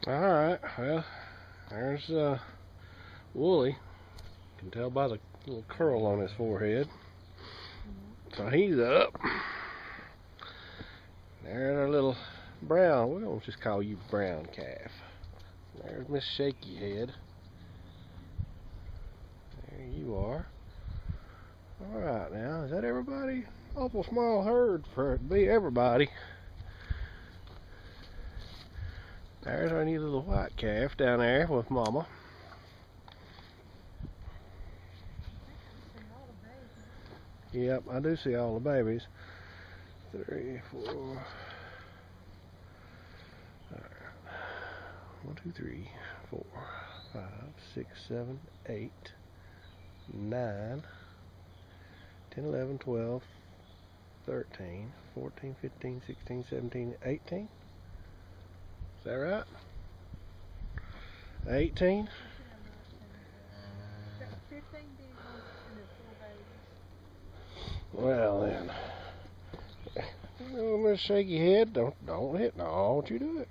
Alright, well, there's Wooly. You can tell by the little curl on his forehead. So he's up. There's our little brown, we're going to just call you brown calf. There's Miss Shaky Head. There you are. Alright now, is that everybody? Awful small herd for it to be everybody. There's our new little white calf down there with Mama. Yep, I do see all the babies. 3, 4. Alright. 1, 2, 3, 4, 5, 6, 7, 8, 9, 10, 11, 12, 13, 14, 15, 16, 17, 18. Is that right? 18? Well then, Miss Shaky Head, don't hit. No, don't you do it.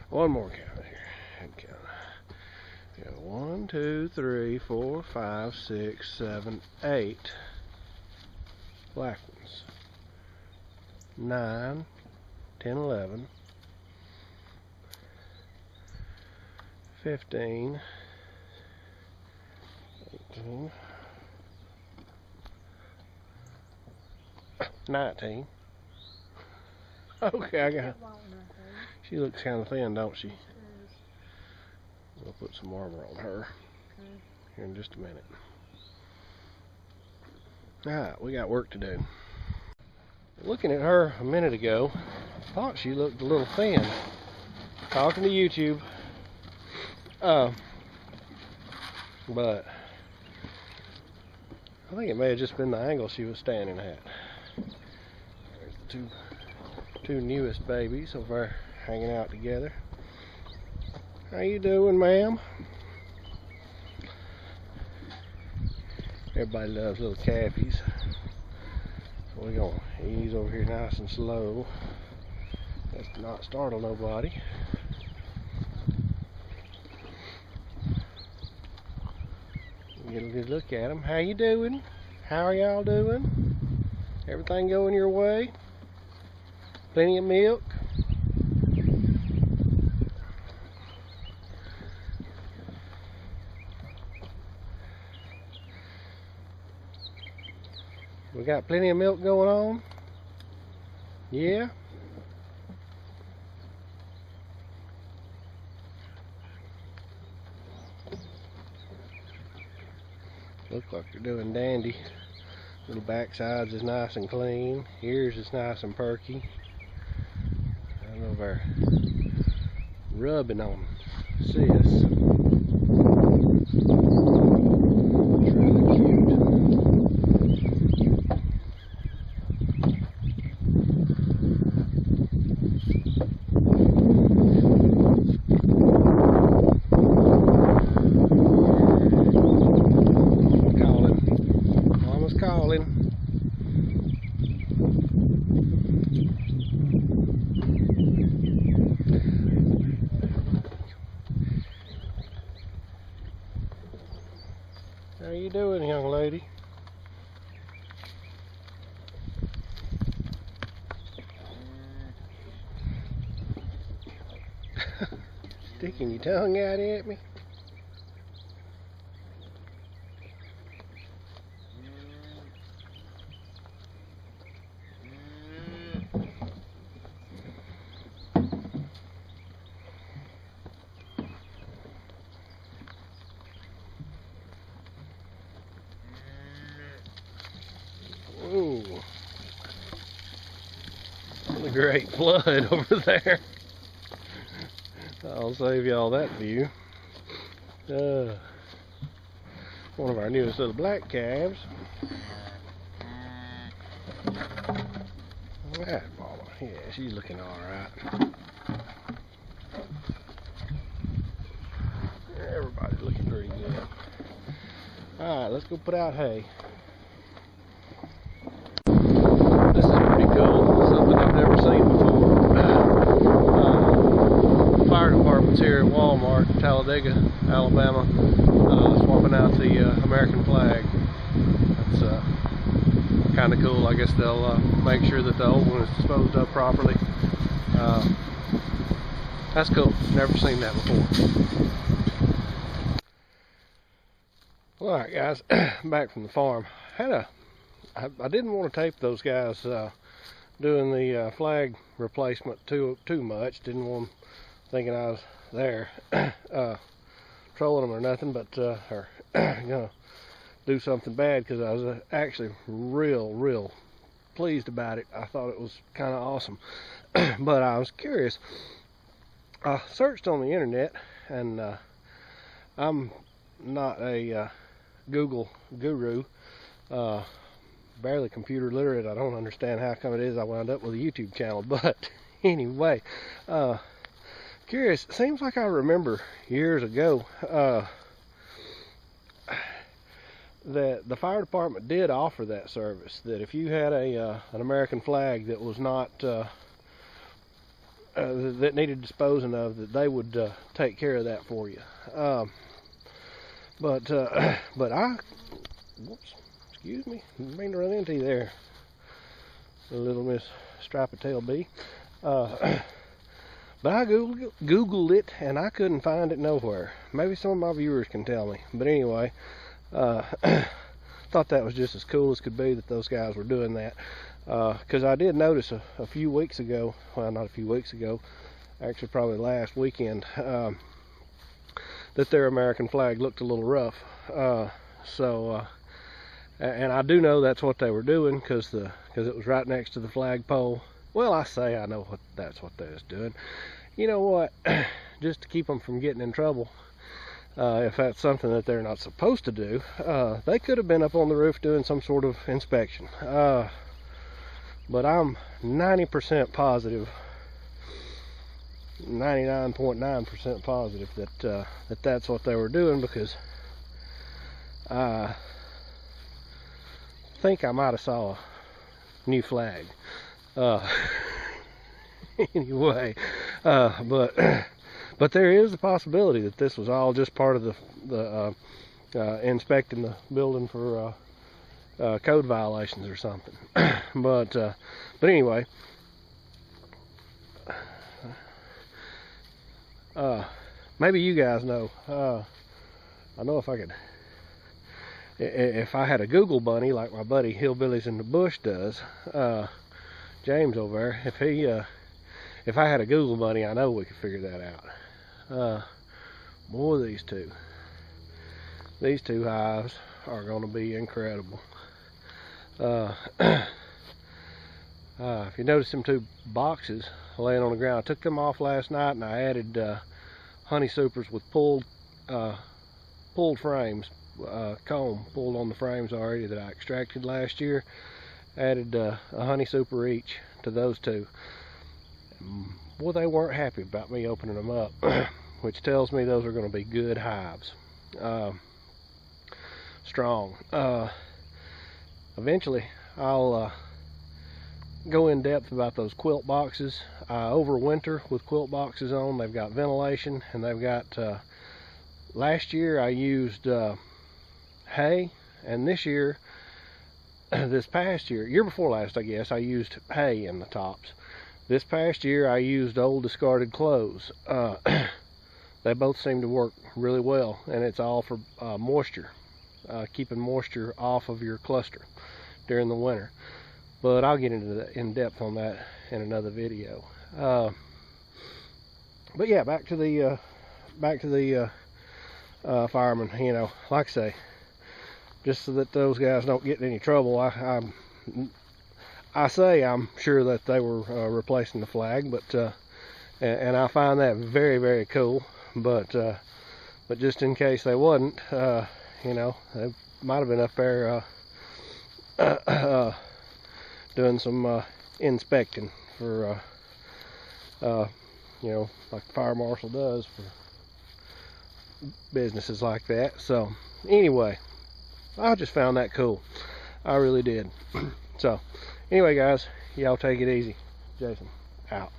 One more count here. Head count. Yeah, 1, 2, 3, 4, 5, 6, 7, 8 black ones. 9, 10, 11, 15, 18, 19. Okay, I got it. She looks kind of thin, don't she? We'll put some armor on her here in just a minute. Alright, we got work to do. Looking at her a minute ago, I thought she looked a little thin. Talking to YouTube. But I think it may have just been the angle she was standing at. There's the two newest babies over there hanging out together. How you doing, ma'am? Everybody loves little calfies. So we're gonna ease over here nice and slow. Let's not startle nobody. Get a good look at them. How you doing? How are y'all doing? Everything going your way? Plenty of milk? We got plenty of milk going on? Yeah? Look like they're doing dandy. Little backsides is nice and clean. Ears is nice and perky. I know they're rubbing on sis. It's really cute. Calling. How you doing, young lady? Sticking your tongue out at me? Ooh, what a great flood over there. I'll save y'all that view. One of our newest little black calves. That mama, yeah, she's looking alright. Everybody's looking pretty good. Alright, let's go put out hay. This is pretty cool, something I've never seen before. Fire department's here at Walmart, Talladega, Alabama, swapping out the American flag. That's kind of cool. I guess they'll make sure that the old one is disposed of properly. That's cool. Never seen that before. Alright guys, back from the farm. I didn't want to tape those guys doing the flag replacement too much. Didn't want them thinking I was there trolling them or nothing, but gonna do something bad, because I was actually real pleased about it. I thought it was kind of awesome. But I was curious. I searched on the internet, and I'm not a Google guru, barely computer literate. I don't understand how come it is I wound up with a YouTube channel, but anyway, curious. It seems like I remember years ago that the fire department did offer that service, that if you had an American flag that was not that needed disposing of, that they would take care of that for you. But I, whoops, excuse me, didn't mean to run into you there, a little Miss Striped Tail Bee. But I Googled it, and I couldn't find it nowhere. Maybe some of my viewers can tell me. But anyway, thought that was just as cool as could be that those guys were doing that. Because I did notice a few weeks ago, well, not a few weeks ago, actually probably last weekend, that their American flag looked a little rough. And I do know that's what they were doing, because it was right next to the flagpole. Well, I say I know that's what they was doing. You know what? Just to keep them from getting in trouble, if that's something that they're not supposed to do, they could have been up on the roof doing some sort of inspection. But I'm 90% positive, 99.9% positive that that's what they were doing, because I think I might have saw a new flag. Anyway, but there is a possibility that this was all just part of the inspecting the building for code violations or something. But anyway, maybe you guys know. I know if I had a Google bunny like my buddy Hillbillies in the Bush does, James over there, if I had a Google bunny, I know we could figure that out. Boy, these two hives are going to be incredible. If you notice them two boxes laying on the ground, I took them off last night, and I added honey supers with pulled frames, comb pulled on the frames already that I extracted last year. Added a honey super each to those two. Well, they weren't happy about me opening them up, which tells me those are going to be good hives. Strong. Eventually I'll go in depth about those quilt boxes. I overwinter with quilt boxes on. They've got ventilation, and they've got last year I used hay, and this year, this past year before last, I guess, I used hay in the tops. This past year I used old discarded clothes. They both seem to work really well, and it's all for moisture, keeping moisture off of your cluster during the winter. But I'll get in depth on that in another video. But yeah, back to the firemen. You know, like I say, just so that those guys don't get in any trouble, I say I'm sure that they were replacing the flag, but and I find that very cool. But just in case they wasn't, you know, they might have been up there doing some inspecting for you know, like the fire marshal does for businesses like that. So anyway, I just found that cool. I really did. So, anyway guys, y'all take it easy. Jason, out.